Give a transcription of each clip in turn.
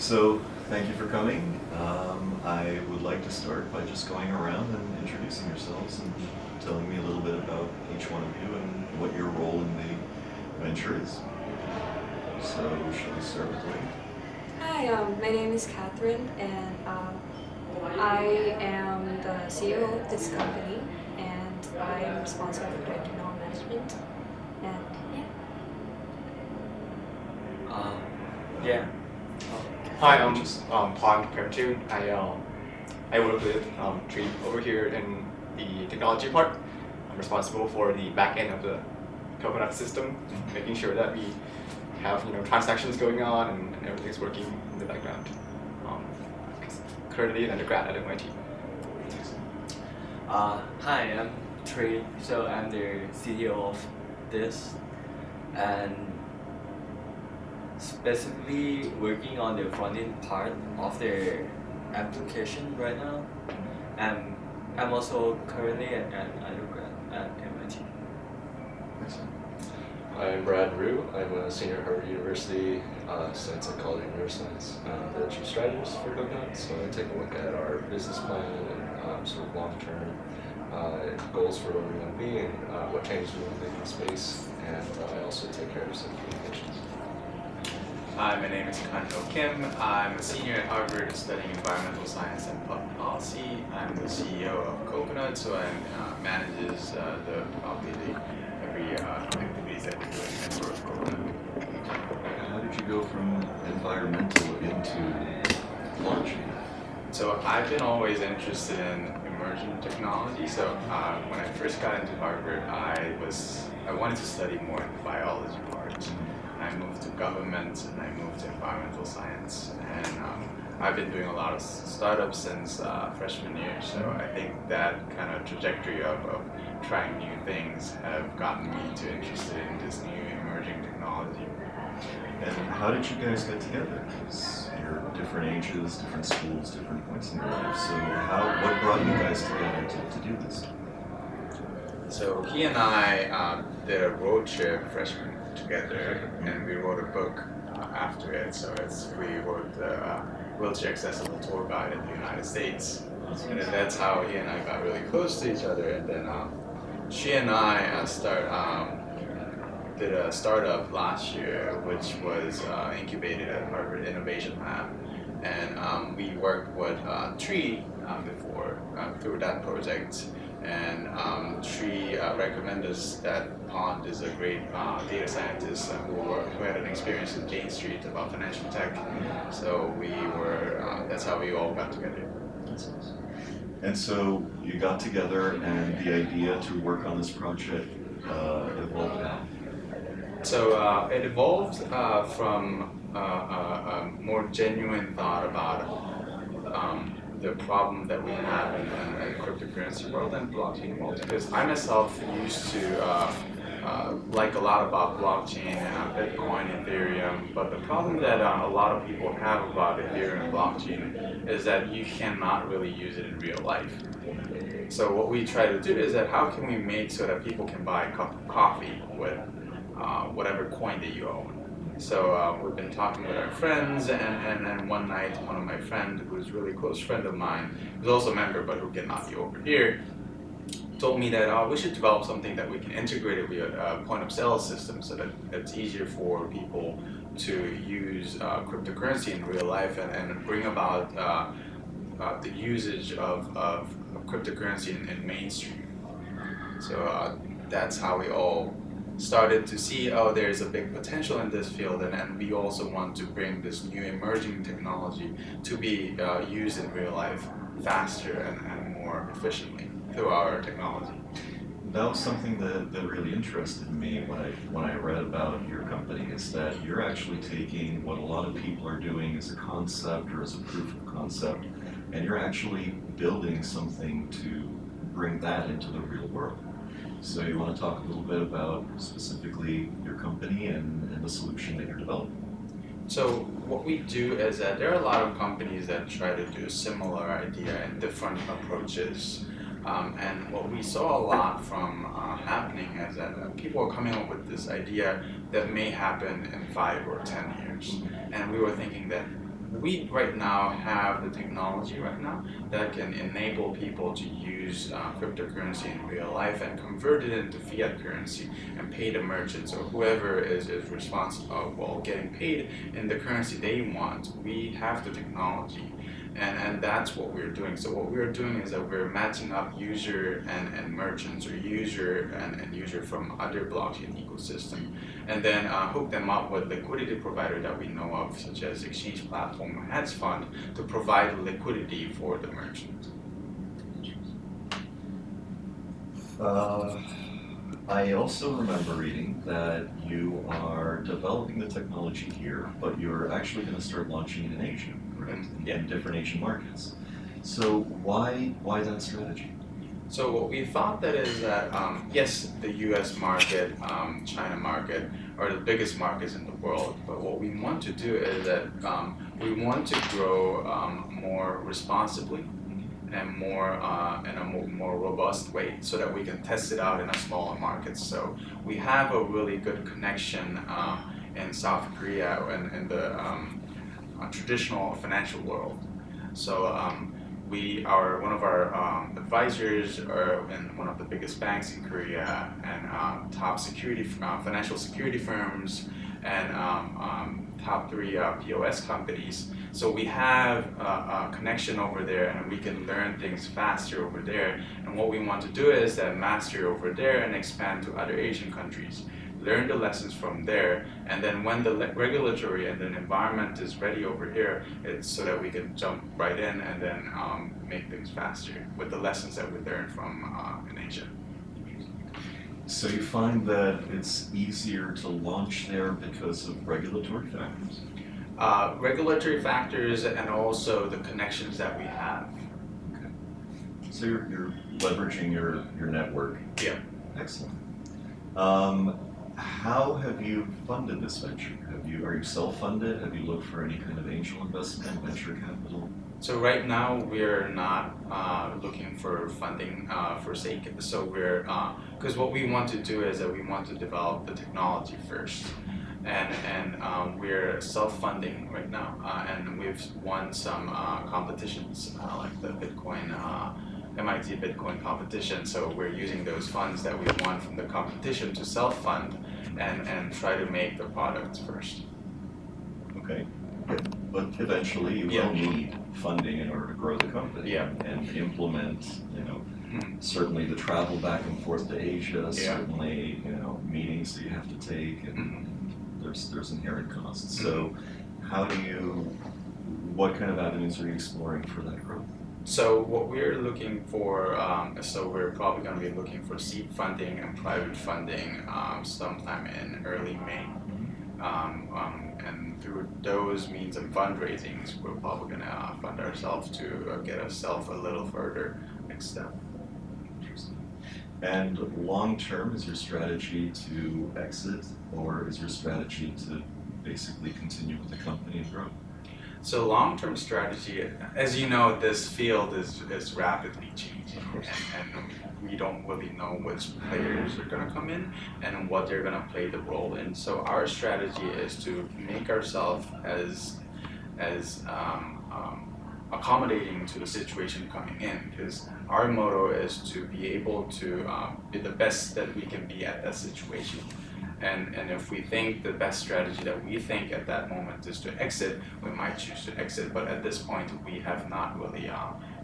So, thank you for coming. I would like to start by just going around and introducing yourselves and telling me a little bit about each one of you and what your role in the venture is. So, shall we start with Wade? Hi, my name is Catherine, and I am the CEO of this company, and I am responsible for the internal management. And yeah. Yeah. Hi, I'm Pon Premchun. I work with Tree over here in the technology part. I'm responsible for the back end of the coconut system, making sure that we have transactions going on and everything's working in the background. Currently an undergrad at MIT. Hi, I'm Trey. So I'm the CTO of this, and specifically working on the front end part of the application right now. And I'm also currently an undergrad at MIT. Excellent. I'm Brad Rue. I'm a senior at Harvard University, Science Psychology and Neuroscience. I'm the chief strategist for Coconut, so I take a look at our business plan and sort of long-term goals for where we want to be and what changes we want to make in the space. And I also take care of some communications. Hi, my name is Kanho Kim. I'm a senior at Harvard studying environmental science and public policy. I'm the CEO of Coconut, so I manages every activities that we do in for Coconut. How did you go from environmental into launching? So I've been always interested in emerging technology. So when I first got into Harvard, I wanted to study more in the biology part. I moved to government and I moved to environmental science, and I've been doing a lot of startups since freshman year. So I think that kind of trajectory of trying new things have gotten me to interested in this new emerging technology. And how did you guys get together? Because you're different ages, different schools, different points in your life. So what brought you guys together to do this? So he and I did a road trip freshman together, and we wrote a book after it. So we wrote the wheelchair accessible tour guide in the United States, and then that's how he and I got really close to each other. And then she and I did a startup last year, which was incubated at Harvard Innovation Lab, and we worked with Tree before through that project. And Tree recommended us that Pond is a great data scientist who had an experience in Jane Street about financial tech. So that's how we all got together. And so you got together, and the idea to work on this project evolved out. So it evolved from a more genuine thought about the problem that we have in the cryptocurrency world and blockchain world. Because I myself used to like a lot about blockchain and Bitcoin, Ethereum, but the problem that a lot of people have about Ethereum and blockchain is that you cannot really use it in real life. So what we try to do is that how can we make so that people can buy a cup of coffee with whatever coin that you own. So we've been talking with our friends, and one night, one of my friends, who is a really close friend of mine, who's also a member but who cannot be over here, told me that we should develop something that we can integrate it with a point of sale system so that it's easier for people to use cryptocurrency in real life and bring about the usage of cryptocurrency in mainstream. So that's how we all started to see, there's a big potential in this field, and we also want to bring this new emerging technology to be used in real life faster and more efficiently through our technology. That was something that really interested me when I read about your company, is that you're actually taking what a lot of people are doing as a concept or as a proof of concept, and you're actually building something to bring that into the real world. So you want to talk a little bit about specifically your company and the solution that you're developing? So what we do is that there are a lot of companies that try to do a similar idea and different approaches. And what we saw a lot from happening is that people are coming up with this idea that may happen in 5 or 10 years. And we were thinking that we right now have the technology right now that can enable people to use cryptocurrency in real life and convert it into fiat currency and pay the merchants or whoever is responsible while getting paid in the currency they want. We have the technology. And that's what we're doing. So what we're doing is that we're matching up user and merchants or user and user from other blockchain ecosystem, and then hook them up with liquidity provider that we know of, such as exchange platform or hedge fund, to provide liquidity for the merchant. I also remember reading that you are developing the technology here, but you're actually going to start launching it in Asia, correct? Yeah. In different Asian markets. So why that strategy? So what we thought that is that, yes, the US market, China market are the biggest markets in the world, but what we want to do is that we want to grow more responsibly and more in a more robust way, so that we can test it out in a smaller market. So we have a really good connection in South Korea and in the traditional financial world. So we are one of our advisors are in one of the biggest banks in Korea and top financial security firms and top 3 POS companies. So we have a connection over there, and we can learn things faster over there. And what we want to do is that master over there and expand to other Asian countries, learn the lessons from there, and then when the regulatory and then environment is ready over here, it's so that we can jump right in and then make things faster with the lessons that we learned from in Asia. So you find that it's easier to launch there because of regulatory factors? Regulatory factors and also the connections that we have. Okay. So you're leveraging your network. Yeah. Excellent. How have you funded this venture? Are you self-funded? Have you looked for any kind of angel investment, venture capital? So right now we're not looking for funding for sake. So we're because what we want to do is that we want to develop the technology first, and we're self-funding right now, and we've won some competitions like the Bitcoin. MIT Bitcoin competition, so we're using those funds that we won from the competition to self-fund and try to make the products first. Okay. But eventually you will need funding in order to grow the company and implement, certainly the travel back and forth to Asia, certainly, meetings that you have to take, and there's inherent costs. So what kind of avenues are you exploring for that growth? So what we're looking for, so we're probably going to be looking for seed funding and private funding sometime in early May. And through those means of fundraisings, we're probably going to fund ourselves to get ourselves a little further next step. Interesting. And long term, is your strategy to exit, or is your strategy to basically continue with the company and grow? So long-term strategy, as you know, this field is rapidly changing, and we don't really know which players are going to come in and what they're going to play the role in. So our strategy is to make ourselves as accommodating to the situation coming in, because our motto is to be able to be the best that we can be at that situation. And if we think the best strategy that we think at that moment is to exit, we might choose to exit. But at this point, we have not really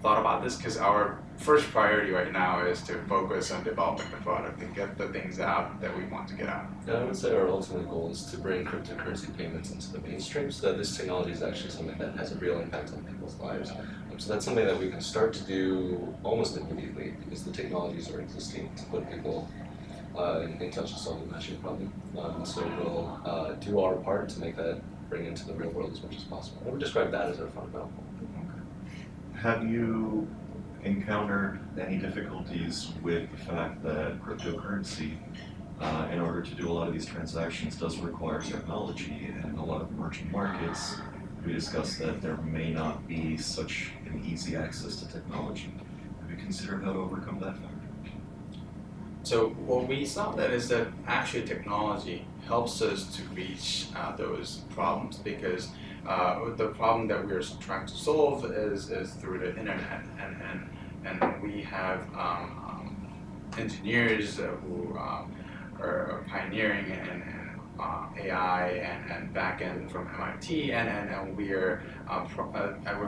thought about this, because our first priority right now is to focus on developing the product and get the things out that we want to get out. I would say our ultimate goal is to bring cryptocurrency payments into the mainstream, so that this technology is actually something that has a real impact on people's lives. So that's something that we can start to do almost immediately, because the technologies are existing to put people in touch with solving that issue problem. So we'll do our part to make that bring into the real world as much as possible. I would describe that as our fundamental goal. Okay. Have you encountered any difficulties with the fact that cryptocurrency, in order to do a lot of these transactions, does require technology, and in a lot of emerging markets, we discussed that there may not be such an easy access to technology. Have you considered how to overcome that factor? So what we saw that is that actually technology helps us to reach those problems, because the problem that we're trying to solve is through the internet, and we have engineers who are pioneering in AI and backend from MIT, and we're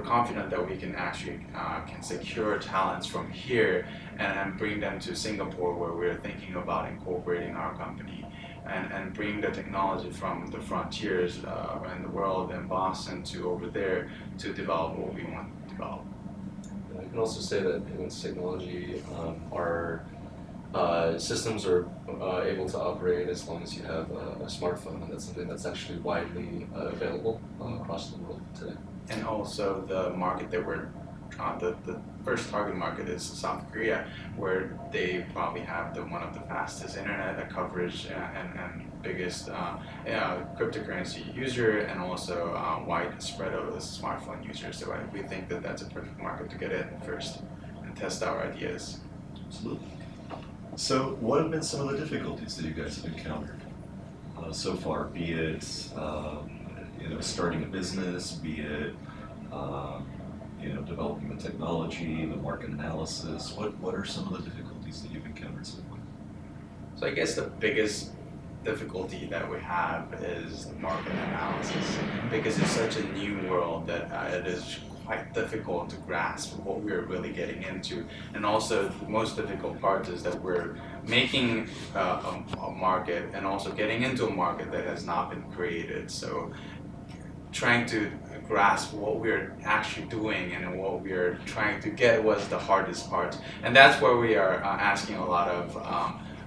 confident that we can actually can secure talents from here and bring them to Singapore, where we're thinking about incorporating our company and bring the technology from the frontiers in the world in Boston to over there to develop what we want to develop. I can also say that payments technology, our systems are able to operate as long as you have a smartphone, and that's something that's actually widely available across the world today. And also the market that we're the first target market is South Korea, where they probably have one of the fastest internet coverage and biggest cryptocurrency user, and also widespread of smartphone users. So we think that that's a perfect market to get in first and test our ideas. Absolutely. So what have been some of the difficulties that you guys have encountered so far, be it starting a business, be it developing the technology, the market analysis? What are some of the difficulties that you've encountered so far? So I guess the biggest difficulty that we have is the market analysis, because it's such a new world that it is quite difficult to grasp what we're really getting into. And also the most difficult part is that we're making a market and also getting into a market that has not been created. So trying to grasp what we're actually doing and what we're trying to get was the hardest part. And that's where we are asking a lot of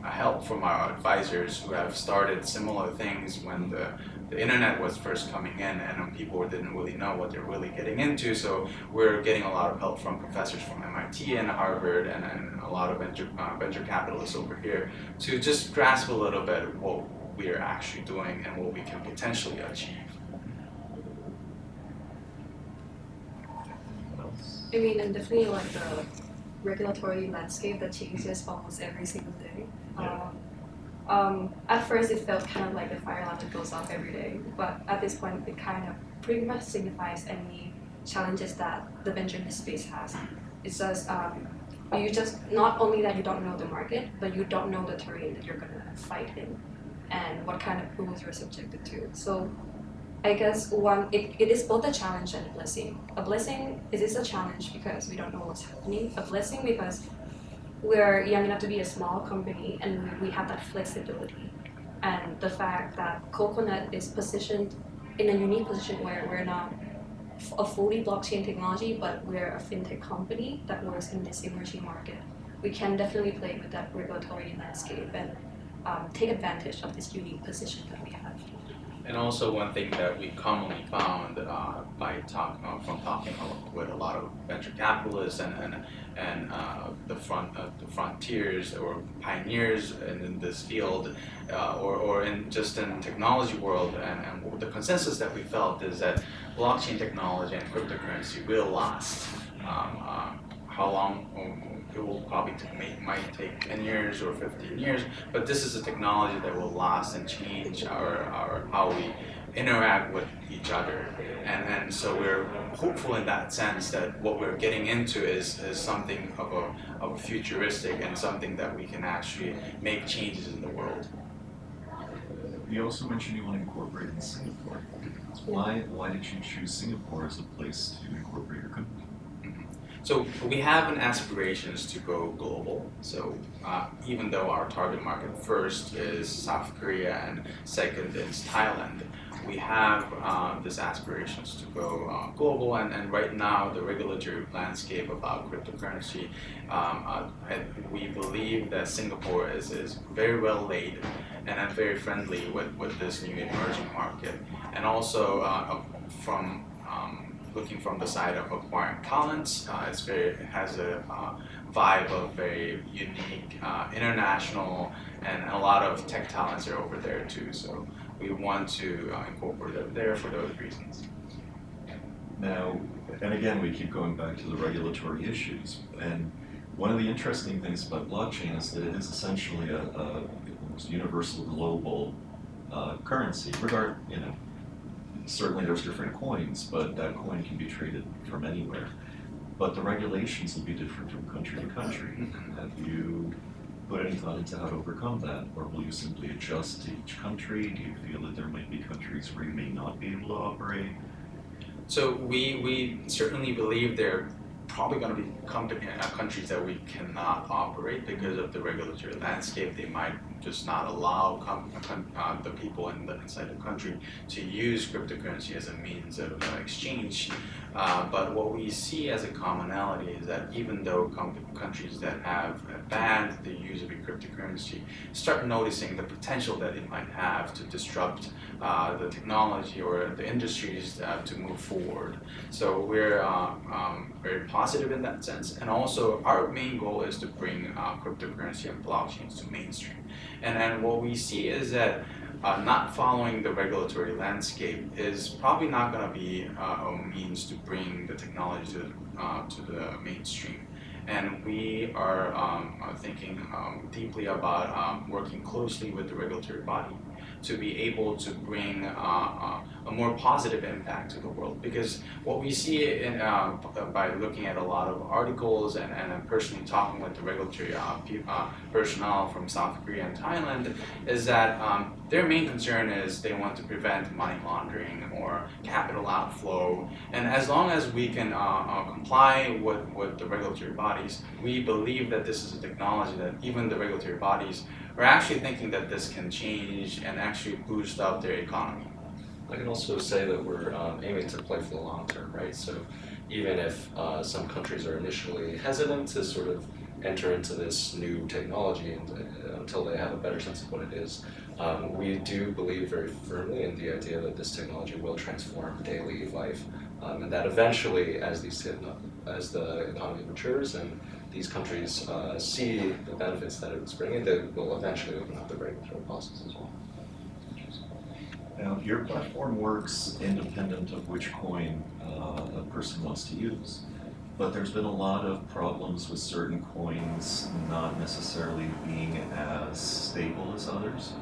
help from our advisors who have started similar things when the internet was first coming in and people didn't really know what they're really getting into. So we're getting a lot of help from professors from MIT and Harvard and a lot of venture capitalists over here to just grasp a little bit of what we are actually doing and what we can potentially achieve. I mean, and definitely like the regulatory landscape that changes almost every single day. At first it felt kind of like the fire alarm that goes off every day, but at this point it kind of pretty much signifies any challenges that the venture in this space has. It's just you just not only that you don't know the market, but you don't know the terrain that you're gonna fight in and what kind of rules you're subjected to. So I guess it is both a challenge and a blessing. A blessing, it is a challenge because we don't know what's happening. A blessing because we're young enough to be a small company and we have that flexibility. And the fact that Coconut is positioned in a unique position where we're not a fully blockchain technology, but we're a fintech company that works in this emerging market. We can definitely play with that regulatory landscape and take advantage of this unique position that we have. And also one thing that we commonly found by talking with a lot of venture capitalists and the frontiers or pioneers in this field or in technology world, and the consensus that we felt is that blockchain technology and cryptocurrency will last. How long? It will probably might take 10 years or 15 years, but this is a technology that will last and change our how we interact with each other. And so we're hopeful in that sense that what we're getting into is something of a futuristic and something that we can actually make changes in the world. You also mentioned you want to incorporate in Singapore. Why did you choose Singapore as a place to incorporate your company? So we have an aspirations to go global. So even though our target market first is South Korea and second is Thailand, we have this aspirations to go global. And right now the regulatory landscape about cryptocurrency, we believe that Singapore is very well laid and very friendly with this new emerging market. And also from looking from the side of acquiring talents, it has a vibe of very unique, international, and a lot of tech talents are over there too. So we want to incorporate them there for those reasons. Now, and again, we keep going back to the regulatory issues. And one of the interesting things about blockchain is that it is essentially a almost universal global currency, certainly there's different coins, but that coin can be traded from anywhere. But the regulations will be different from country to country. Have you put any thought into how to overcome that, or will you simply adjust to each country? Do you feel that there might be countries where you may not be able to operate? So we certainly believe there are probably going to be countries that we cannot operate because of the regulatory landscape. They might just not allow the people inside the country to use cryptocurrency as a means of exchange. But what we see as a commonality is that even though countries that have banned the use of a cryptocurrency start noticing the potential that it might have to disrupt the technology or the industries to move forward. So we're very positive in that sense. And also our main goal is to bring cryptocurrency and blockchains to mainstream. And what we see is that not following the regulatory landscape is probably not going to be a means to bring the technology to the mainstream. And we are thinking deeply about working closely with the regulatory body to be able to bring a more positive impact to the world. Because what we see by looking at a lot of articles and personally talking with the regulatory personnel from South Korea and Thailand is that their main concern is they want to prevent money laundering or capital outflow. And as long as we can comply with the regulatory bodies, we believe that this is a technology that even the regulatory bodies are actually thinking that this can change and actually boost up their economy. I can also say that we're aiming to play for the long term, right? So even if some countries are initially hesitant to sort of enter into this new technology and, until they have a better sense of what it is, we do believe very firmly in the idea that this technology will transform daily life, and that eventually, as the economy matures and these countries see the benefits that it's bringing, they will eventually open up the regulatory process as well. Now, your platform works independent of which coin a person wants to use, but there's been a lot of problems with certain coins not necessarily being as stable as others.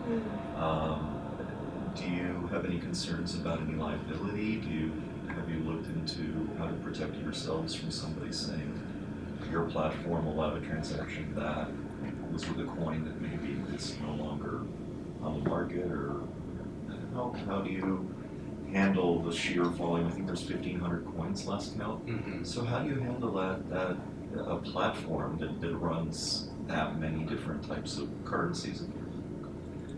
Do you have any concerns about any liability? Have you looked into how to protect yourselves from somebody saying your platform allowed a transaction that was with a coin that maybe is no longer on the market, or how do you handle the sheer volume? I think there's 1,500 coins last count. Mm-hmm. So how do you handle that a platform that runs that many different types of currencies?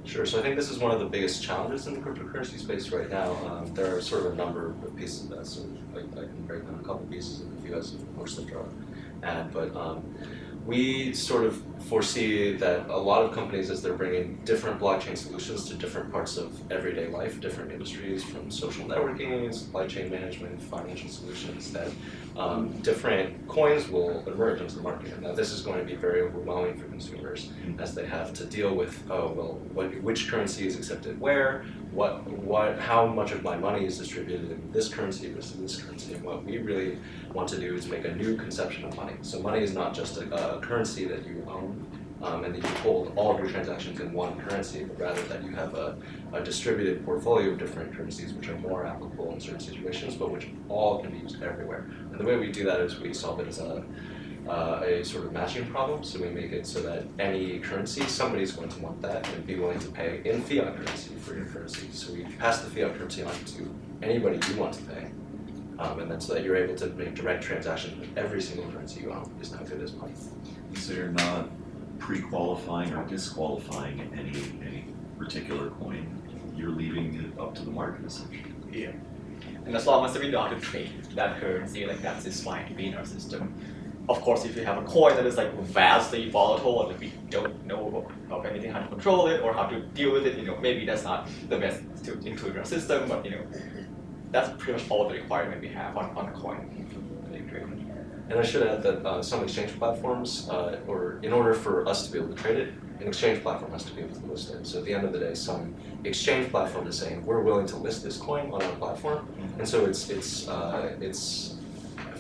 Sure, so I think this is one of the biggest challenges in the cryptocurrency space right now. There are sort of a number of pieces of that, so I can break down a couple pieces if you guys mostly draw add, but we sort of foresee that a lot of companies, as they're bringing different blockchain solutions to different parts of everyday life, different industries, from social networking, supply chain management, financial solutions, that different coins will emerge into the market. Now, this is going to be very overwhelming for consumers as they have to deal with, which currency is accepted where, how much of my money is distributed in this currency versus this currency. And what we really want to do is make a new conception of money. So money is not just a currency that you own and that you hold all of your transactions in one currency, but rather that you have a distributed portfolio of different currencies which are more applicable in certain situations, but which all can be used everywhere. And the way we do that is we solve it as a sort of matching problem. So we make it so that any currency, somebody's going to want that and be willing to pay in fiat currency for your currency. So we pass the fiat currency on to anybody you want to pay. And then so that you're able to make direct transactions with every single currency you own is now good as money. So you're not pre-qualifying or disqualifying any particular coin. You're leaving it up to the market, essentially. Yeah. And as long as we know how to trade that currency, like that is fine to be in our system. Of course, if you have a coin that is like vastly volatile and we don't know of anything how to control it or how to deal with it, maybe that's not the best to include in our system, but that's pretty much all the requirement we have on a coin. And I should add that some exchange platforms, or in order for us to be able to trade it, an exchange platform has to be able to list it. So at the end of the day, some exchange platform is saying we're willing to list this coin on our platform, and so it's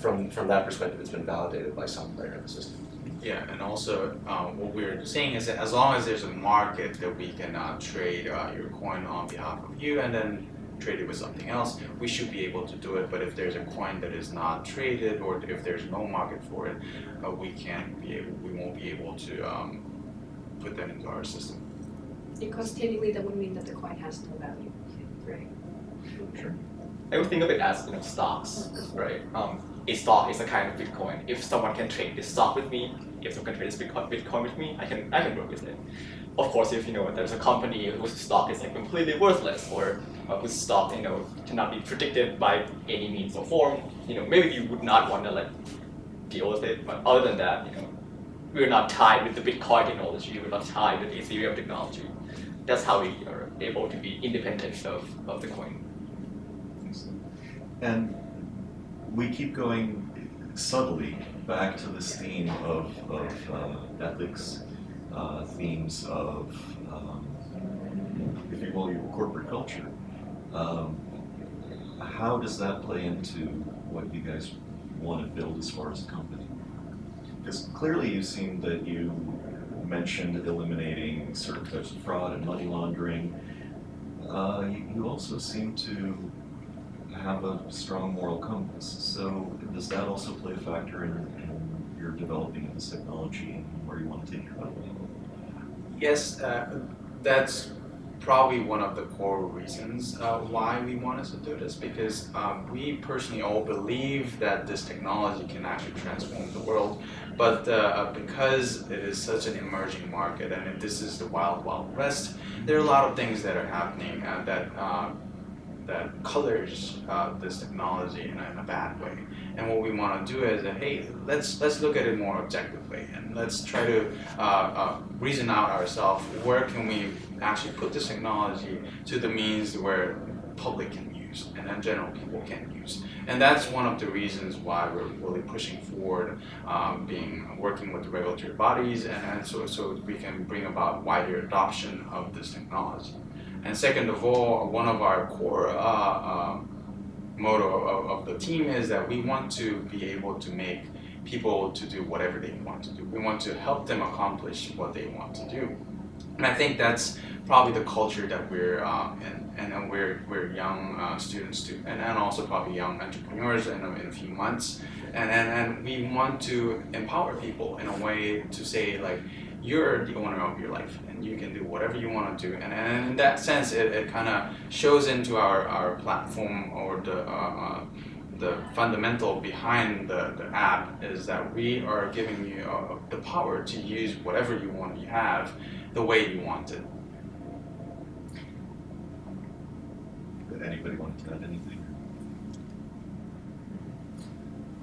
from that perspective, it's been validated by some player in the system. Yeah, and also what we're saying is that as long as there's a market that we can trade your coin on behalf of you and then trade it with something else, we should be able to do it. But if there's a coin that is not traded, or if there's no market for it, we won't be able to put that into our system. Because technically that would mean that the coin has no value, right? Sure. I would think of it as stocks, right? A stock is a kind of Bitcoin. If someone can trade this stock with me, if someone can trade this Bitcoin with me, I can work with it. Of course, if there's a company whose stock is completely worthless, or whose stock cannot be predicted by any means or form, maybe you would not want to deal with it. But other than that, we're not tied with the Bitcoin technology. We're not tied with the Ethereum technology. That's how we are able to be independent of the coin. And we keep going subtly back to this theme of ethics, themes of, if you will, your corporate culture. How does that play into what you guys want to build as far as a company? Because clearly you seem that you mentioned eliminating certain types of fraud and money laundering. You also seem to have a strong moral compass. So does that also play a factor in your developing of this technology and where you want to take your company? Yes, that's probably one of the core reasons why we wanted to do this, because we personally all believe that this technology can actually transform the world, but because it is such an emerging market and this is the wild, wild west, there are a lot of things that are happening that colors this technology in a bad way. And what we want to do is that, hey, let's look at it more objectively, and let's try to reason out ourselves, where can we actually put this technology to the means where public can use and then general people can use. And that's one of the reasons why we're really pushing forward, working with the regulatory bodies, and so we can bring about wider adoption of this technology. And second of all, one of our core motto of the team is that we want to be able to make people to do whatever they want to do. We want to help them accomplish what they want to do. And I think that's probably the culture that we're in, and then we're young students too, and also probably young entrepreneurs in a few months. And we want to empower people in a way to say, you're the owner of your life and you can do whatever you want to do. And in that sense, it kind of shows into our platform, or the fundamental behind the app is that we are giving you the power to use whatever you want to have the way you want it. Anybody want to add anything?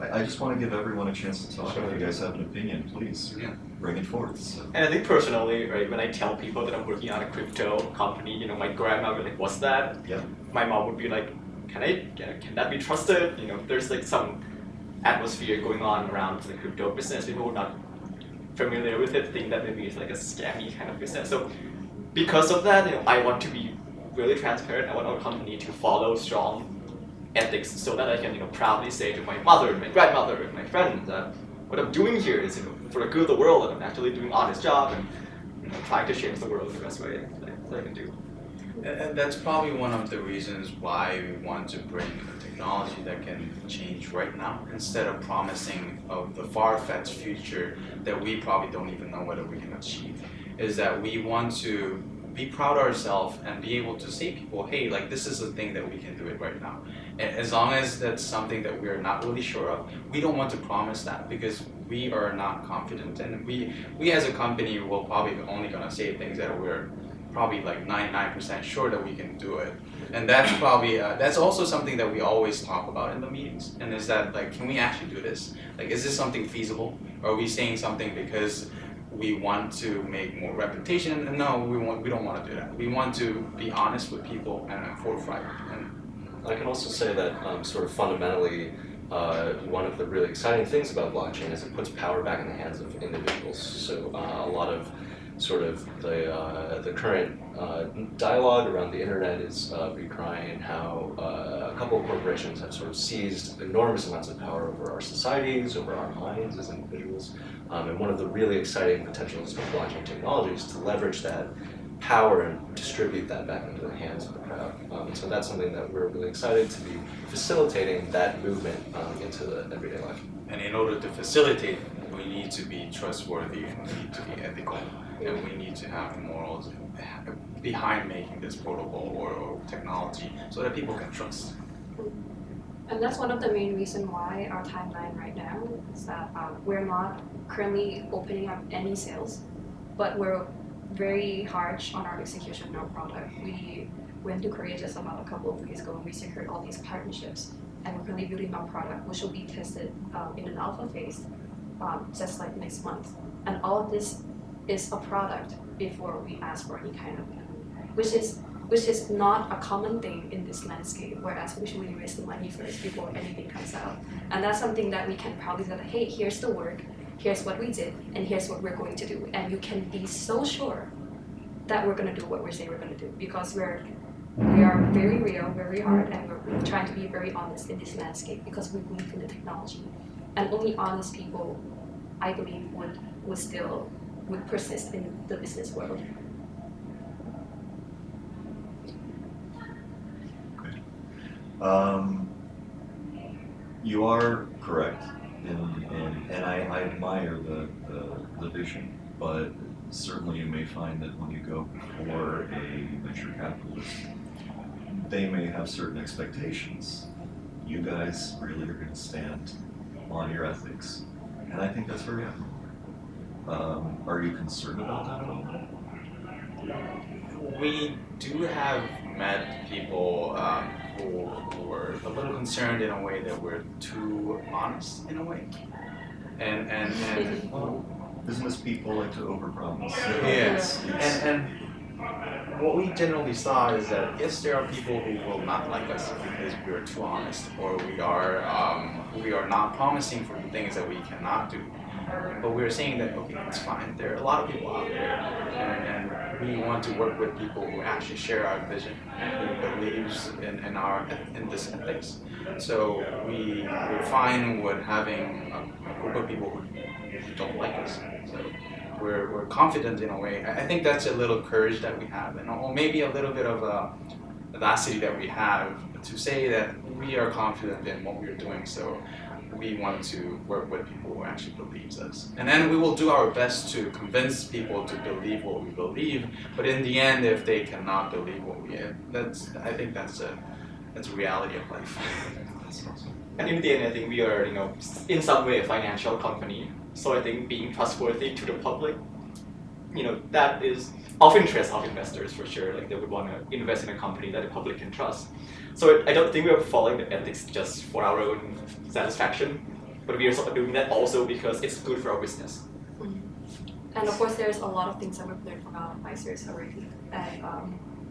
I just want to give everyone a chance to talk. If you guys have an opinion, please bring it forth. So. And I think personally, right, when I tell people that I'm working on a crypto company, my grandma would be like, "What's that?" Yeah. My mom would be like, "Can that be trusted?" There's some atmosphere going on around the crypto business. People who are not familiar with it think that maybe it's like a scammy kind of business. So because of that, I want to be really transparent. I want our company to follow strong ethics, so that I can proudly say to my mother and my grandmother and my friends that what I'm doing here is for the good of the world, and I'm actually doing an honest job and trying to change the world the best way that I can do. And that's probably one of the reasons why we want to bring a technology that can change right now, instead of promising of the far-fetched future that we probably don't even know whether we can achieve. Is that we want to be proud of ourselves and be able to say to people, hey, this is a thing that we can do it right now. And as long as that's something that we're not really sure of, we don't want to promise that, because we are not confident. And we as a company will probably only gonna say things that we're probably 99% sure that we can do it. And that's probably, that's also something that we always talk about in the meetings. And is that can we actually do this? Is this something feasible? Or are we saying something because we want to make more reputation? And no, we don't want to do that. We want to be honest with people and forthright. And I can also say that sort of fundamentally, one of the really exciting things about blockchain is it puts power back in the hands of individuals. So a lot of sort of the current dialogue around the internet is decrying how a couple of corporations have sort of seized enormous amounts of power over our societies, over our minds as individuals. And one of the really exciting potentials of blockchain technology is to leverage that power and distribute that back into the hands of the crowd. So that's something that we're really excited to be facilitating that movement into the everyday life. And in order to facilitate, we need to be trustworthy and we need to be ethical and we need to have morals behind making this protocol or technology so that people can trust. And that's one of the main reasons why our timeline right now is that we're not currently opening up any sales, but we're very harsh on our execution of our product. We went to Korea just about a couple of weeks ago and we secured all these partnerships, and we're currently building our product, which will be tested in an alpha phase just like next month. And all of this is a product before we ask for any kind of money, which is not a common thing in this landscape, whereas we usually raise the money first before anything comes out. And that's something that we can proudly say, hey, here's the work, here's what we did, and here's what we're going to do. And you can be so sure that we're going to do what we say we're going to do, because we are very real, very hard, and we're trying to be very honest in this landscape because we believe in the technology. And only honest people, I believe, would persist in the business world. You are correct, and I admire the vision, but certainly you may find that when you go for a venture capitalist, they may have certain expectations. You guys really are going to stand on your ethics, and I think that's very admirable. Are you concerned about that at all? We do have met people who were a little concerned in a way that we're too honest in a way. And Well, business people like to overpromise. yes, It's- and what we generally saw is that yes, there are people who will not like us because we are too honest, or we are not promising for the things that we cannot do. But we're saying that okay, it's fine. There are a lot of people out there, and we want to work with people who actually share our vision and who believes in this ethics. So we're fine with having a group of people who don't like us. So we're confident in a way. I think that's a little courage that we have, and or maybe a little bit of a audacity that we have to say that we are confident in what we're doing. So we want to work with people who actually believes us. And then we will do our best to convince people to believe what we believe, but in the end, if they cannot believe what we have, I think that's a reality of life. That's awesome. And in the end, I think we are, in some way a financial company. So I think being trustworthy to the public, that is of interest of investors for sure. Like they would want to invest in a company that the public can trust. So I don't think we are following the ethics just for our own satisfaction, but we are sort of doing that also because it's good for our business. And of course, there's a lot of things that we've learned from our advisors already, and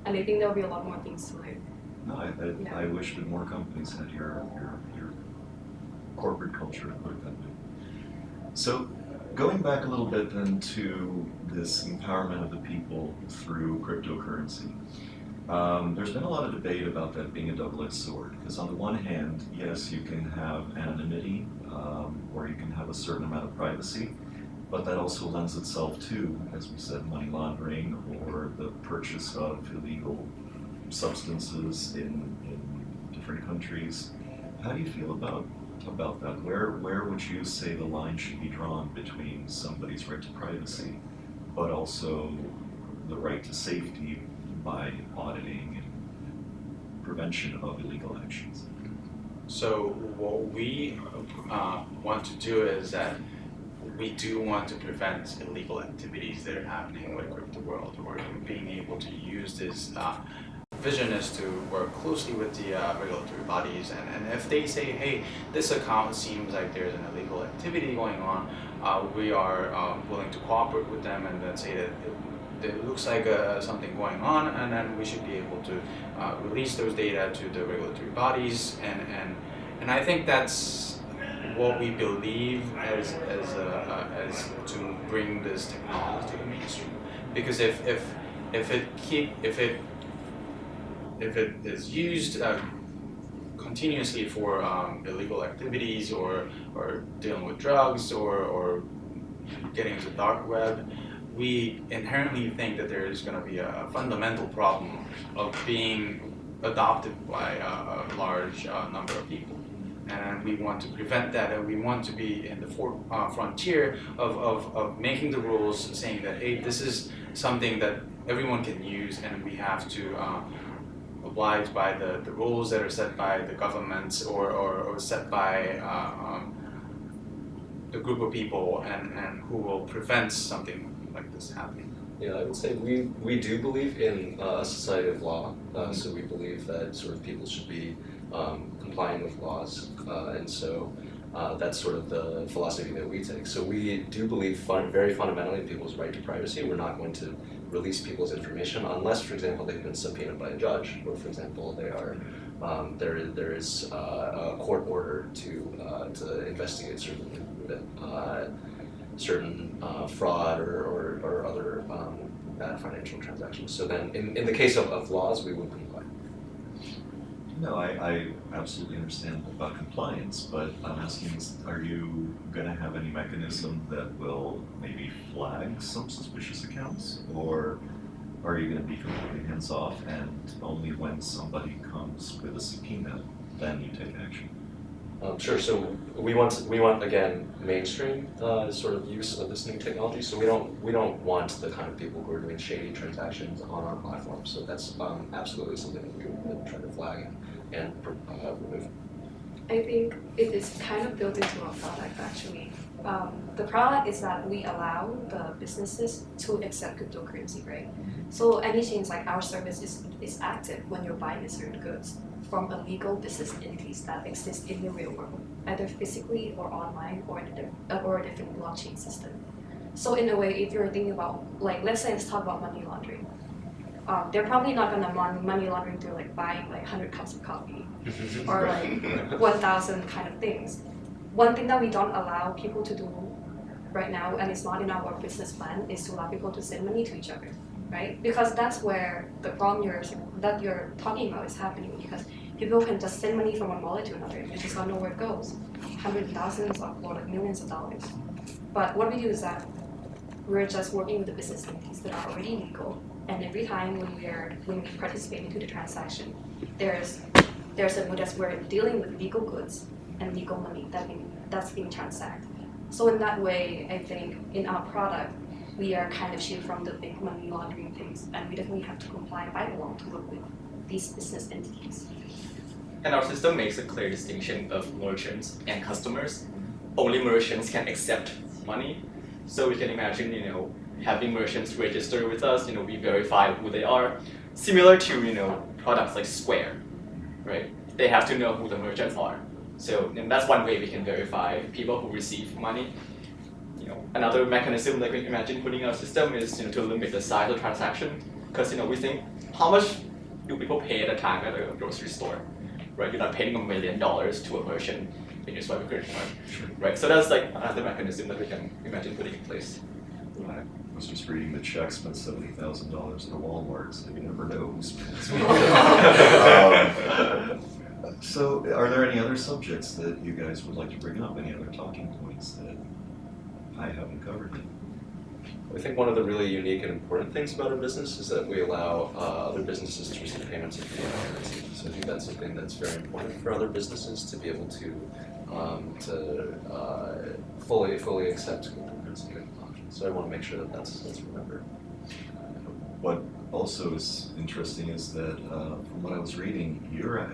I think there'll be a lot more things to learn. No, I wish that more companies had your corporate culture, to put it that way. So, going back a little bit then to this empowerment of the people through cryptocurrency, there's been a lot of debate about that being a double-edged sword. Because on the one hand, yes, you can have anonymity, or you can have a certain amount of privacy, but that also lends itself to, as we said, money laundering or the purchase of illegal substances in different countries. How do you feel about that? Where would you say the line should be drawn between somebody's right to privacy, but also the right to safety by auditing and prevention of illegal actions? So what we want to do is that we do want to prevent illegal activities that are happening with the crypto world, or being able to use this vision is to work closely with the regulatory bodies, and if they say, hey, this account seems like there's an illegal activity going on, we are willing to cooperate with them and then say that it looks like something going on, and then we should be able to release those data to the regulatory bodies, and I think that's what we believe as to bring this technology to the mainstream. Because if it is used continuously for illegal activities or dealing with drugs or getting into the dark web, we inherently think that there is going to be a fundamental problem of being adopted by a large number of people. And we want to prevent that, and we want to be in the frontier of making the rules, saying that, hey, this is something that everyone can use, and we have to oblige by the rules that are set by the governments or set by the group of people, and who will prevent something like this happening. Yeah, I would say we do believe in a society of law, so we believe that sort of people should be complying with laws, and so that's sort of the philosophy that we take. So we do believe very fundamentally in people's right to privacy. We're not going to release people's information unless, for example, they've been subpoenaed by a judge, or for example, they are there is a court order to investigate certain fraud or other bad financial transactions. So then, in the case of laws, we would comply. No, I absolutely understand about compliance, but I'm asking, are you going to have any mechanism that will maybe flag some suspicious accounts? Or are you going to be completely hands-off, and only when somebody comes with a subpoena, then you take action? Sure. So we want again mainstream sort of use of this new technology. So we don't want the kind of people who are doing shady transactions on our platform. So that's absolutely something that we would try to flag and remove. I think it is kind of built into our product actually. The product is that we allow the businesses to accept cryptocurrency, right? So any change, like our service is active when you're buying a certain goods from illegal business entities that exist in the real world, either physically or online or a different blockchain system. So in a way, if you're thinking about, like, let's say let's talk about money laundering. They're probably not gonna money laundering through like buying like 100 cups of coffee or like 1,000 kind of things. One thing that we don't allow people to do right now, and it's not in our business plan, is to allow people to send money to each other, right? Because that's where the problem that you're talking about is happening, because people can just send money from one wallet to another. You just don't know where it goes. Hundreds, thousands, or like millions of dollars. But what we do is that we're just working with the business entities that are already legal, and every time when we participate into the transaction, there's a notice we're dealing with legal goods and legal money that's being transacted. So in that way, I think in our product, we are kind of shielded from the big money laundering things, and we definitely have to comply by the law to work with these business entities. And our system makes a clear distinction of merchants and customers. Only merchants can accept money. So we can imagine, having merchants register with us, we verify who they are. Similar to, products like Square, right? They have to know who the merchants are. So and that's one way we can verify people who receive money. Another mechanism that we can imagine putting in our system is to limit the size of transaction, because we think, how much do people pay at a time at a grocery store, right? You're not paying $1 million to a merchant in your swipe a credit card, right? So that's like another mechanism that we can imagine putting in place. I was just reading the check spent $70,000 at a Walmart, so you never know who spends. So are there any other subjects that you guys would like to bring up? Any other talking points that I haven't covered? I think one of the really unique and important things about our business is that we allow other businesses to receive payments in cryptocurrency. So I think that's something that's very important for other businesses to be able to fully accept cryptocurrency options. So I want to make sure that that's remembered. What also is interesting is that from what I was reading, your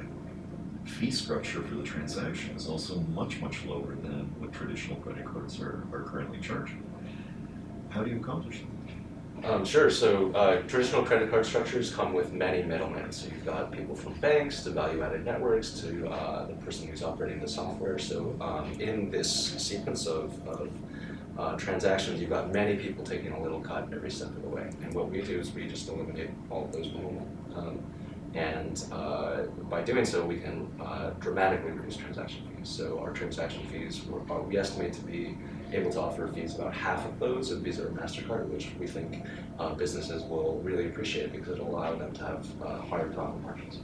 fee structure for the transaction is also much, much lower than what traditional credit cards are currently charging. How do you accomplish that? Sure. So traditional credit card structures come with many middlemen. So you've got people from banks to value-added networks to the person who's operating the software. So in this sequence of transactions, you've got many people taking a little cut every step of the way. And what we do is we just eliminate all of those middlemen. And by doing so, we can dramatically reduce transaction fees. So our transaction fees, we estimate to be able to offer fees about half of those of Visa or MasterCard, which we think businesses will really appreciate because it'll allow them to have higher profit margins.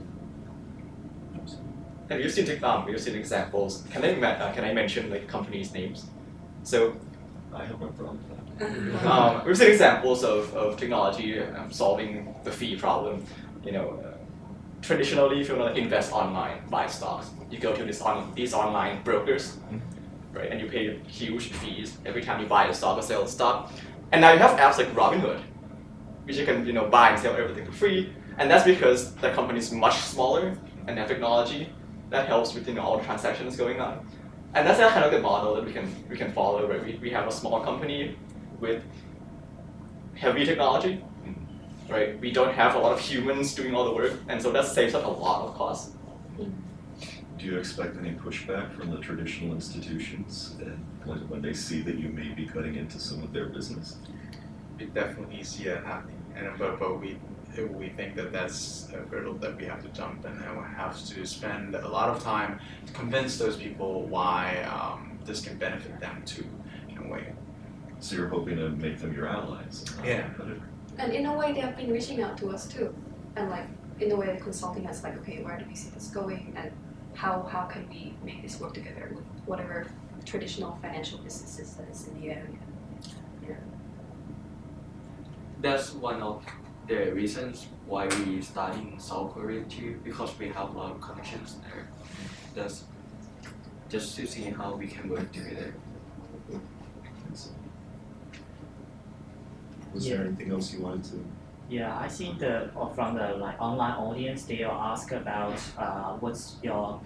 Have you seen examples? Can I mention like companies' names? So I have no problem with that. We've seen examples of technology solving the fee problem. Traditionally, if you want to invest online, buy stocks, you go to these online brokers, right? And you pay huge fees every time you buy a stock or sell a stock. And now you have apps like Robinhood, which you can buy and sell everything for free. And that's because the company is much smaller and have technology that helps with all the transactions going on. And that's kind of the model that we can follow, right? We have a small company with heavy technology, right? We don't have a lot of humans doing all the work, and so that saves us a lot of costs. Do you expect any pushback from the traditional institutions when they see that you may be cutting into some of their business? We definitely see it happening, but we think that that's a hurdle that we have to jump, and we have to spend a lot of time to convince those people why this can benefit them too, in a way. So you're hoping to make them your allies? Yeah. And in a way, they have been reaching out to us too, and like in a way, consulting us like, okay, where do we see this going, and how can we make this work together with whatever traditional financial businesses that is in the area. Yeah. That's one of the reasons why we study in South Korea too, because we have a lot of connections there. That's just to see how we can work together. Was there anything else you wanted to? Yeah, I think from the online audience, they will ask about what's your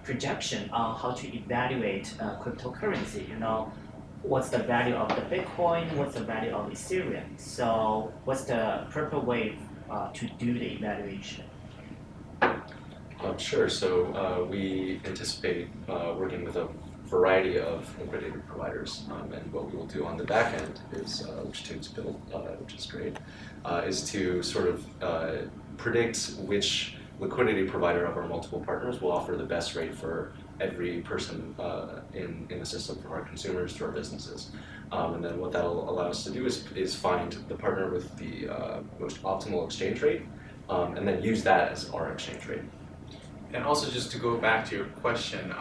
projection on how to evaluate cryptocurrency. What's the value of the Bitcoin? What's the value of Ethereum? So, what's the proper way to do the evaluation? Sure. So we anticipate working with a variety of liquidity providers, and what we will do on the back end is, which Tune's built, which is great, is to sort of predict which liquidity provider of our multiple partners will offer the best rate for every person in the system, from our consumers to our businesses. And then what that'll allow us to do is find the partner with the most optimal exchange rate, and then use that as our exchange rate. And also, just to go back to your question,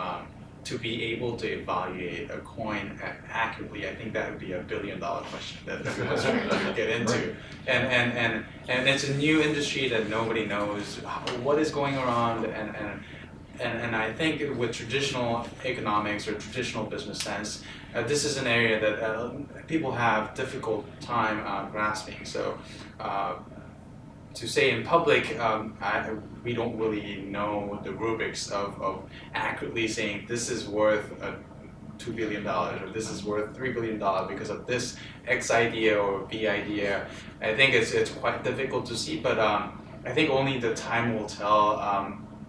to be able to evaluate a coin accurately, I think that would be $1 billion question that everyone's trying to get into. And it's a new industry that nobody knows what is going around, and I think with traditional economics or traditional business sense, this is an area that people have difficult time grasping. So to say in public, we don't really know the rubrics of accurately saying this is worth $2 billion or this is worth $3 billion because of this X idea or B idea. I think it's quite difficult to see, but I think only the time will tell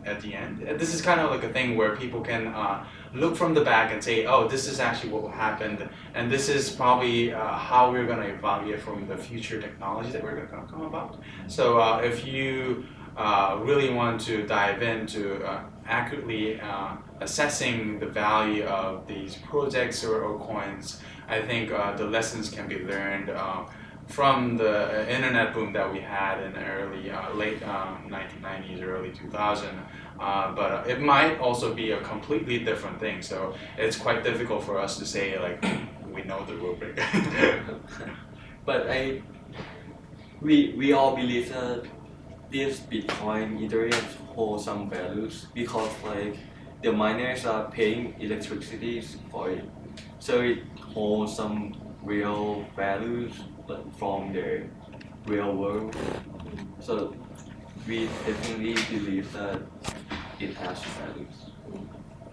at the end. This is kind of like a thing where people can look from the back and say, oh, this is actually what happened, and this is probably how we're going to evaluate from the future technology that we're going to come about. So if you really want to dive into accurately assessing the value of these projects or coins, I think the lessons can be learned from the internet boom that we had in the late 1990s, early 2000. But it might also be a completely different thing. So it's quite difficult for us to say like we know the rubric. But we all believe that this Bitcoin Ethereum hold some values because like the miners are paying electricity for it, so it holds some real values from the real world. So we definitely believe that it has values.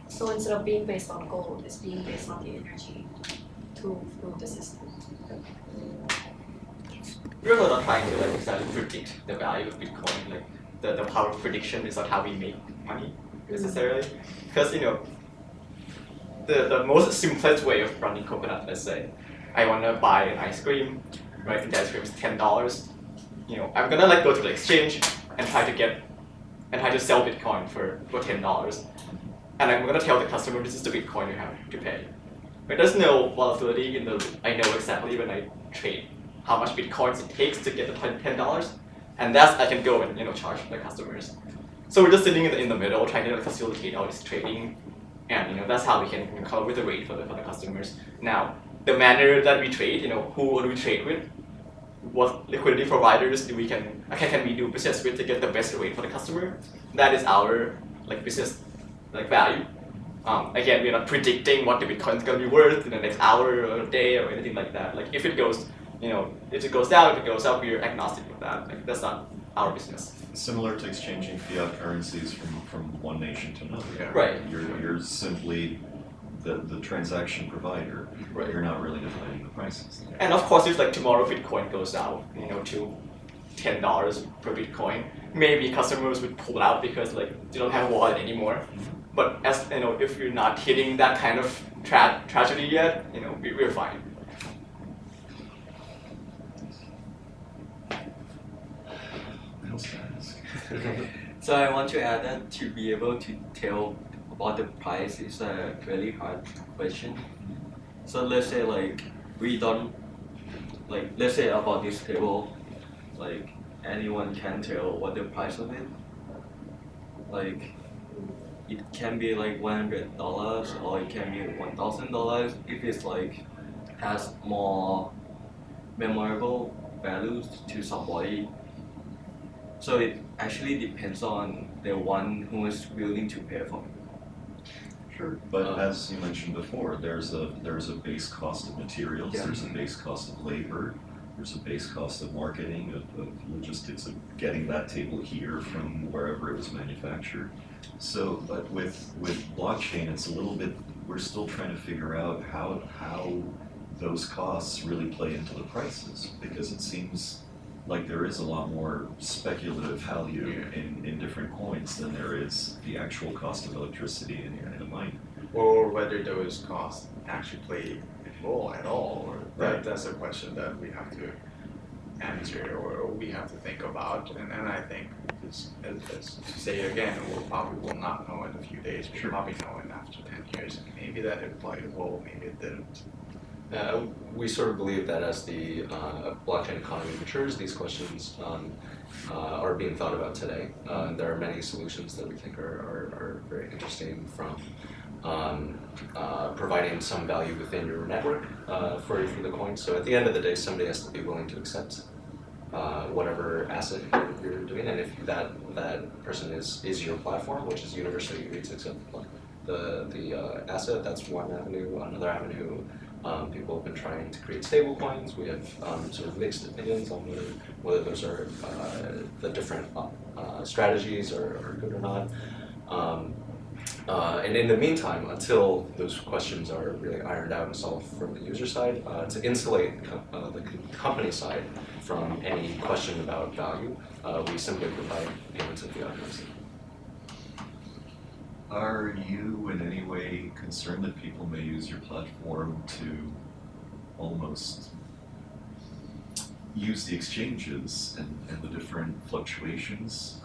So instead of being based on gold, it's being based on the energy to fuel the system. We're not trying to exactly predict the value of Bitcoin. Like the power of prediction is not how we make money necessarily, because the most simplest way of running Coconut, let's say, I want to buy an ice cream, right? And the ice cream is $10. I'm gonna go to the exchange and try to sell Bitcoin for $10, and I'm gonna tell the customer this is the Bitcoin you have to pay. But there's no volatility in I know exactly when I trade how much Bitcoins it takes to get the $10, and that's I can go and charge the customers. So we're just sitting in the middle, trying to facilitate all this trading, and that's how we can come up with a rate for the customers. Now, the manner that we trade, who do we trade with, what liquidity providers do we can we do business with to get the best rate for the customer. That is our business value. Again, we're not predicting what the Bitcoin is going to be worth in the next hour or day or anything like that. If it goes, if it goes down, if it goes up, we're agnostic with that. That's not our business. Similar to exchanging fiat currencies from one nation to another. Yeah. Right. You're simply the transaction provider. Right. You're not really defining the prices. And of course, if tomorrow Bitcoin goes down, to $10 per Bitcoin, maybe customers would pull out because they don't have a wallet anymore. But as if you're not hitting that kind of tragedy yet, we're fine. What else can I ask? So I want to add that to be able to tell about the price is a very hard question. So let's say we don't let's say about this table, anyone can tell what the price of it. It can be $100 or it can be $1,000 if it's has more memorable values to somebody. So it actually depends on the one who is willing to pay for it. Sure, but as you mentioned before, there's a base cost of materials, Yeah. there's a base cost of labor, there's a base cost of marketing, of logistics, of getting that table here from wherever it was manufactured. So, but with blockchain, it's a little bit, we're still trying to figure out how those costs really play into the prices, because it seems like there is a lot more speculative value in different coins than there is the actual cost of electricity in a mine. Or whether those costs actually play a role at all, or Right. that's a question that we have to answer or we have to think about. And I think, as to say it again, we'll probably will not know in a few days. We'll probably know in after 10 years. Maybe that it played a role, maybe it didn't. We sort of believe that as the blockchain economy matures, these questions are being thought about today. There are many solutions that we think are very interesting, from providing some value within your network for the coin. So at the end of the day, somebody has to be willing to accept whatever asset you're doing, and if that person is your platform, which is universally agreed to accept the asset, that's one avenue. Another avenue, people have been trying to create stable coins. We have sort of mixed opinions on whether those are the different strategies are good or not. And in the meantime, until those questions are really ironed out and solved from the user side, to insulate the company side from any question about value, we simply provide payments in fiat currency. Are you in any way concerned that people may use your platform to almost use the exchanges and the different fluctuations?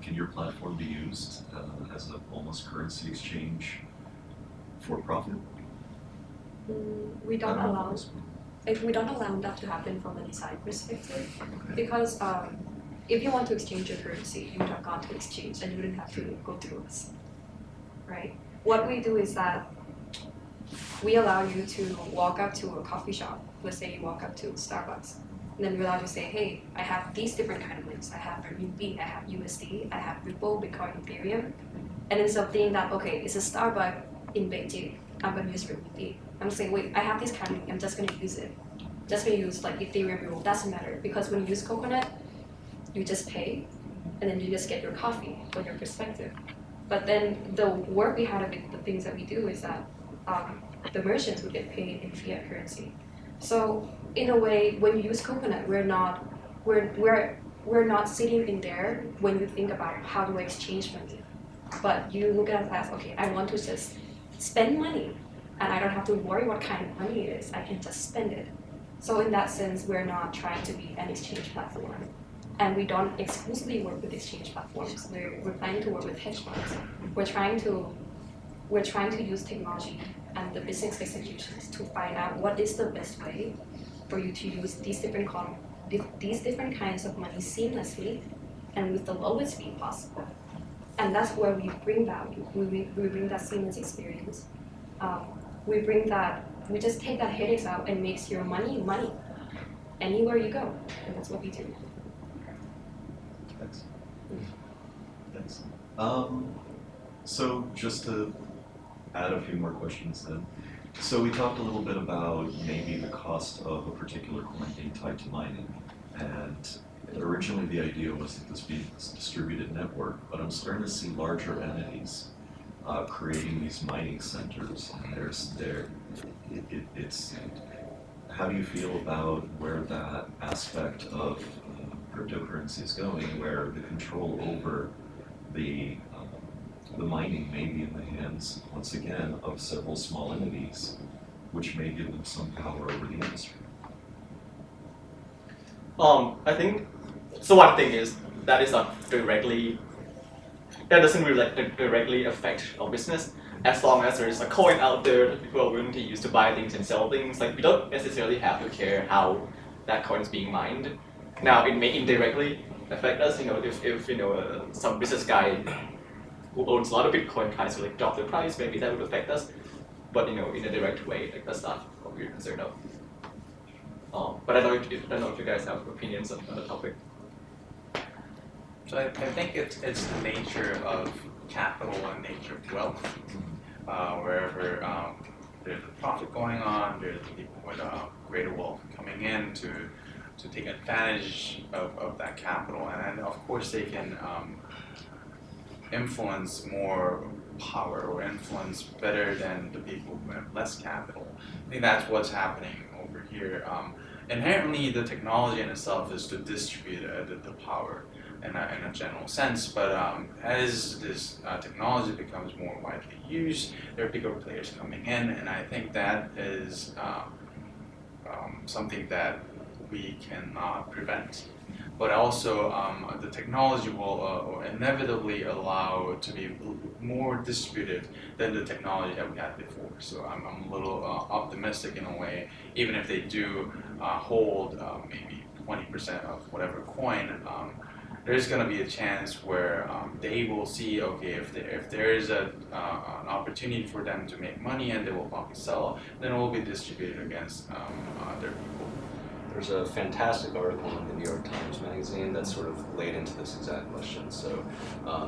Can your platform be used as an almost currency exchange for profit? We don't allow that to happen from a design perspective, because if you want to exchange your currency, you would have gone to exchange and you wouldn't have to go through us, right? What we do is that we allow you to walk up to a coffee shop. Let's say you walk up to Starbucks, and then we allow you to say, hey, I have these different kind of links. I have RMB, I have USD, I have Ripple, Bitcoin, Ethereum. And instead of thinking that, okay, it's a Starbucks in Beijing, I'm going to use RMB. I'm saying, wait, I have this kind of link, I'm just going to use it. Just going to use Ethereum, Ripple, doesn't matter. Because when you use Coconut, you just pay, and then you just get your coffee from your perspective. But then the work behind it, the things that we do is that the merchants would get paid in fiat currency. So in a way, when you use Coconut, we're not sitting in there when you think about how do I exchange money. But you look at it as, okay, I want to just spend money, and I don't have to worry what kind of money it is. I can just spend it. So in that sense, we're not trying to be an exchange platform. And we don't exclusively work with exchange platforms. We're planning to work with hedge funds. We're trying to use technology and the business executions to find out what is the best way for you to use these different kinds of money seamlessly and with the lowest fee possible. And that's where we bring value. We bring that seamless experience. We bring that we just take that headaches out and makes your money money anywhere you go, and that's what we do. Thanks. Thanks. So just to add a few more questions then. So we talked a little bit about maybe the cost of a particular coin being tied to mining, and originally the idea was that this be this distributed network, but I'm starting to see larger entities creating these mining centers, and it's how do you feel about where that aspect of cryptocurrency is going, where the control over the mining may be in the hands, once again, of several small entities, which may give them some power over the industry? I think so. One thing is that is not directly. That doesn't really directly affect our business. As long as there is a coin out there that people are willing to use to buy things and sell things, like we don't necessarily have to care how that coin is being mined. Now it may indirectly affect us. If some business guy who owns a lot of Bitcoin tries to like drop the price, maybe that would affect us. But in a direct way, like that's not what we're concerned of. But I don't know if you guys have opinions on the topic. So I think it's the nature of capital and nature of wealth. Wherever there's a profit going on, there's people with greater wealth coming in to take advantage of that capital, and of course they can influence more power or influence better than the people who have less capital. I think that's what's happening over here. Inherently, the technology in itself is to distribute the power in a general sense, but as this technology becomes more widely used, there are bigger players coming in, and I think that is something that we cannot prevent. But also, the technology will inevitably allow it to be more distributed than the technology that we had before. So I'm a little optimistic in a way, even if they do hold maybe 20% of whatever coin, there's going to be a chance where they will see, okay, if there is an opportunity for them to make money and they will probably sell, then it will be distributed against other people. There's a fantastic article in the New York Times magazine that sort of laid into this exact question. So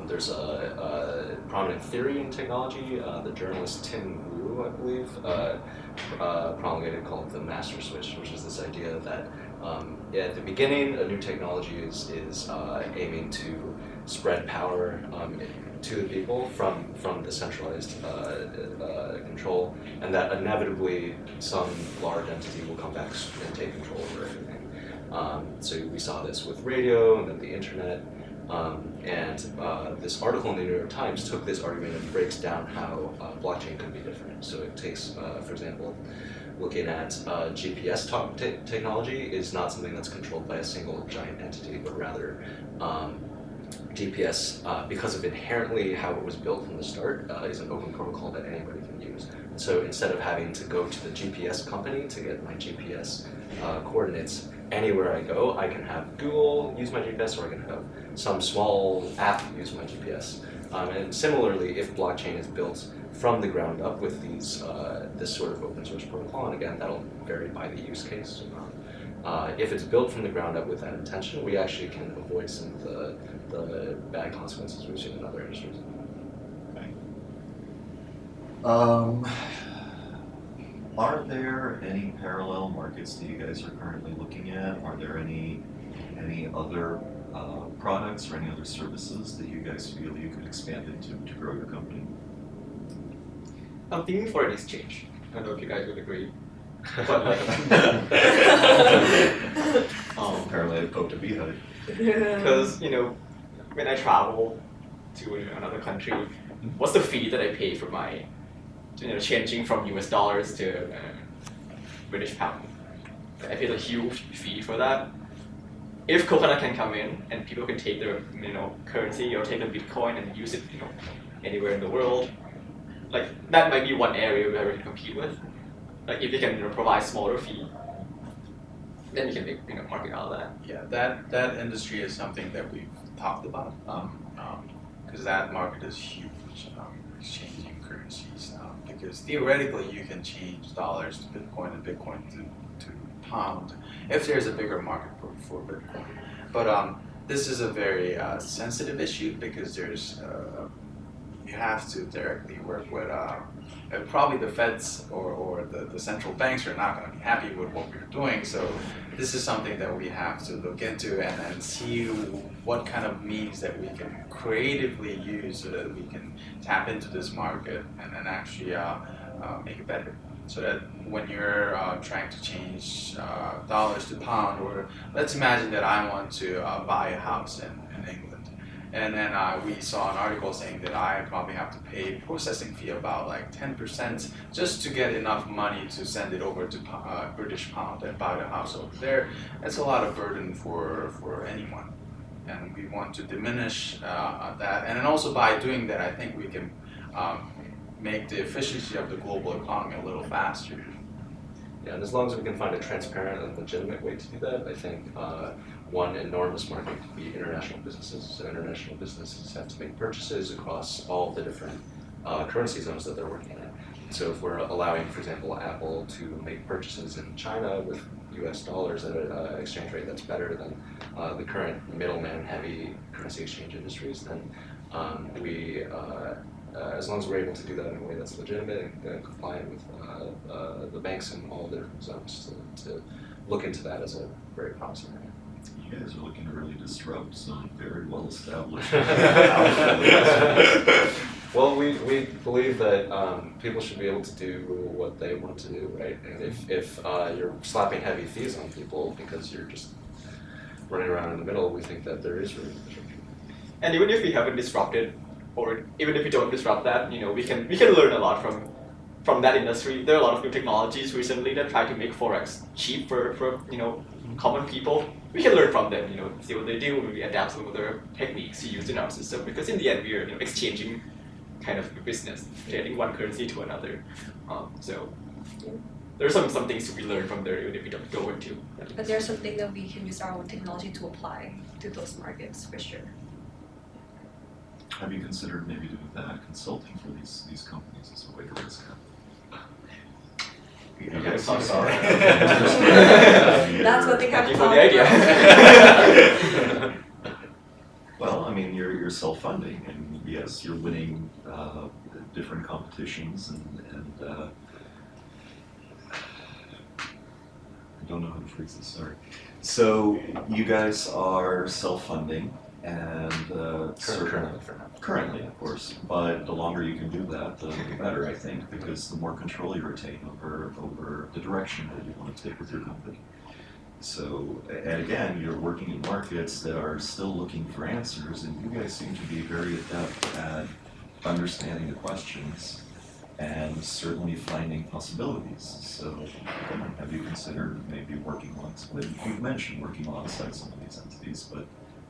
there's a prominent theory in technology, the journalist Tim Wu, I believe, promulgated called the master switch, which is this idea that at the beginning, a new technology is aiming to spread power to the people from decentralized control, and that inevitably some large entity will come back and take control over everything. So we saw this with radio and then the internet, and this article in the New York Times took this argument and breaks down how blockchain could be different. So it takes, for example, looking at GPS technology is not something that's controlled by a single giant entity, but rather GPS, because of inherently how it was built from the start, is an open protocol that anybody can use. And so instead of having to go to the GPS company to get my GPS coordinates, anywhere I go, I can have Google use my GPS, or I can have some small app use my GPS. And similarly, if blockchain is built from the ground up with these this sort of open source protocol, and again, that'll vary by the use case. If it's built from the ground up with that intention, we actually can avoid some of the bad consequences we've seen in other industries. Okay. Are there any parallel markets that you guys are currently looking at? Are there any other products or any other services that you guys feel you could expand into to grow your company? I'm thinking for an exchange. I don't know if you guys would agree. But like, Apparently I poked a beehive. because when I travel to another country, what's the fee that I pay for my changing from US dollars to British pound? I paid a huge fee for that. If Coconut can come in and people can take their currency or take their Bitcoin and use it anywhere in the world, like that might be one area where we can compete with. Like if you can provide smaller fee, then you can make market out of that. Yeah, that industry is something that we've talked about, because that market is huge. Exchanging cryptocurrencies because theoretically you can change dollars to Bitcoin and Bitcoin to pound if there's a bigger market for Bitcoin. But this is a very sensitive issue because there's you have to directly work with probably the feds or the central banks are not going to be happy with what we're doing. So this is something that we have to look into and see what kind of means that we can creatively use so that we can tap into this market and then actually make it better. So that when you're trying to change dollars to pound, or let's imagine that I want to buy a house in England. And then we saw an article saying that I probably have to pay a processing fee about like 10% just to get enough money to send it over to British pound and buy the house over there. That's a lot of burden for anyone. And we want to diminish that. And then also by doing that, I think we can make the efficiency of the global economy a little faster. Yeah, and as long as we can find a transparent and legitimate way to do that, I think one enormous market could be international businesses. So international businesses have to make purchases across all the different currency zones that they're working in. So if we're allowing, for example, Apple to make purchases in China with US dollars at an exchange rate that's better than the current middleman-heavy currency exchange industries, then as long as we're able to do that in a way that's legitimate and compliant with the banks in all the different zones to look into that as a very promising area. You guys are looking to really disrupt some very well established. Well, we believe that people should be able to do what they want to do, right? And if you're slapping heavy fees on people because you're just running around in the middle, we think that there is room for disruption. And even if we haven't disrupted, or even if we don't disrupt that, we can learn a lot from that industry. There are a lot of new technologies recently that try to make forex cheap for common people. We can learn from them, see what they do, maybe adapt some of their techniques to use in our system. Because in the end, we are exchanging kind of business, trading one currency to another. So there are some things to be learned from there, even if we don't go into. But there's something that we can use our own technology to apply to those markets for sure. Have you considered maybe doing that, consulting for these companies as a way to risk I'm sorry. That's what they have Thank you to for talk the idea. about. Well, I mean, you're self-funding, and yes, you're winning different competitions, and I don't know how to phrase this. Sorry. So you guys are self-funding, and currently, of course, but the longer you can do that, the better, I think, because the more control you retain over the direction that you want to take with your company. So, and again, you're working in markets that are still looking for answers, and you guys seem to be very adept at understanding the questions and certainly finding possibilities. So, have you considered maybe working on, you've mentioned working alongside some of these entities, but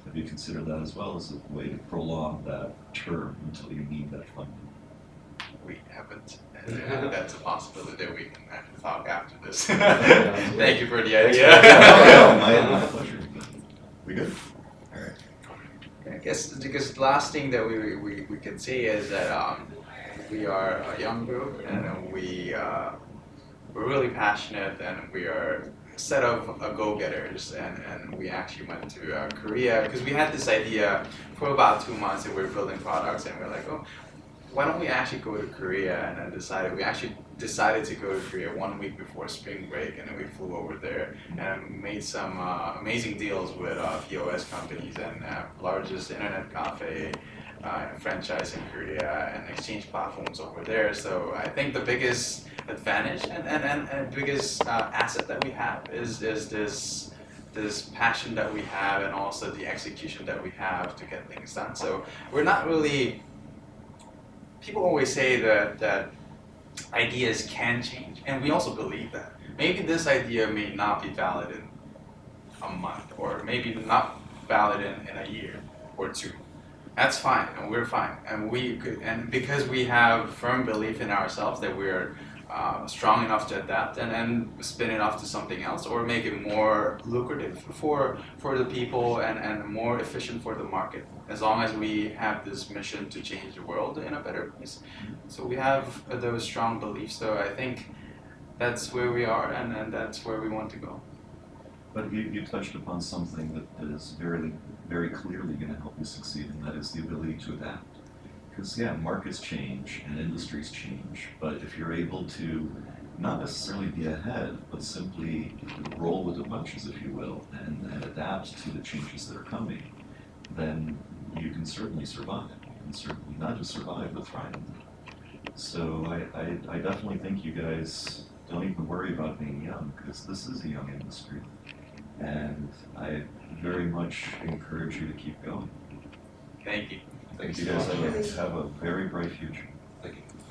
have you considered that as well as a way to prolong that term until you need that funding? We haven't, and that's a possibility that we can talk after this. Thank you for the idea. My pleasure. We good? All right. I guess because the last thing that we can say is that we are a young group and we're really passionate and we are a set of go-getters and we actually went to Korea because we had this idea for about 2 months and we were building products and we're like, oh, why don't we actually go to Korea? And then we actually decided to go to Korea 1 week before spring break, and then we flew over there and made some amazing deals with POS companies and largest internet cafe franchise in Korea and exchange platforms over there. So I think the biggest advantage and biggest asset that we have is this passion that we have and also the execution that we have to get things done. So we're not really. People always say that ideas can change, and we also believe that. Maybe this idea may not be valid in a month, or maybe not valid in a year or 2. That's fine, and we're fine. And because we have firm belief in ourselves that we're strong enough to adapt and spin it off to something else, or make it more lucrative for the people and more efficient for the market, as long as we have this mission to change the world in a better place. So we have those strong beliefs. So I think that's where we are, and that's where we want to go. But you touched upon something that is very clearly going to help you succeed, and that is the ability to adapt. Because yeah, markets change and industries change, but if you're able to not necessarily be ahead, but simply roll with the punches, if you will, and adapt to the changes that are coming, then you can certainly survive. You can certainly not just survive, but thrive. So I definitely think you guys don't even worry about being young, because this is a young industry. And I very much encourage you to keep going. Thank you. You guys have a very bright future.